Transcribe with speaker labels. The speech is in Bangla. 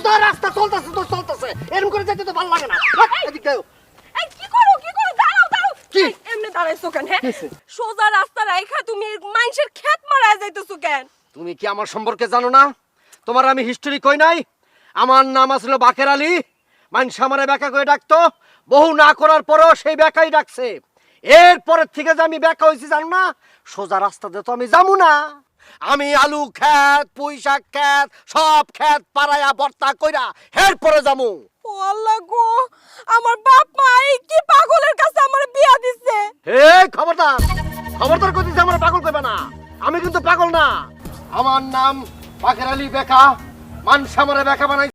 Speaker 1: সোজা রাস্তা চলতেছে তো চলতেছে, এরকম করে যেতে তো ভালো লাগে না। এদিক দাও।
Speaker 2: এই কি করো দাঁড়াও দাঁড়াও।
Speaker 1: কি?
Speaker 2: এই, এমনি দাঁড়াইছো কেন? হ্যাঁ,
Speaker 1: কিসে?
Speaker 2: সোজা রাস্তা রাইখা তুমি মানুষের ক্ষেত মারা যাইতেছো কেন?
Speaker 1: তুমি কি আমার সম্পর্কে জানো না? তোমার আমি হিস্টোরি কই নাই? আমার নাম আসলে বাকের আলী। মানুষ আমারে বেকা করে ডাকতো, বহু না করার পরেও সেই বেকাই ডাকছে। এরপরের থেকে যে আমি বেকা হয়েছি জানো না, সোজা রাস্তাতে তো আমি যাবো না। আমি আলু ক্ষেত, পুঁই শাক ক্ষেত, সব ক্ষেত পাড়ায়া ভর্তা কইরা এরপরে যাবো।
Speaker 2: ও আল্লাহ গো, আমার বাপ মা এই কি পাগলের কাছে আমার বিয়া দিছে।
Speaker 1: হে খবরদার, খবরদার কইতেছি আমার পাগল কইবে না। আমি কিন্তু পাগল না। আমার নাম বাকের আলী বেকা। মানুষ আমারে বেকা বানাই।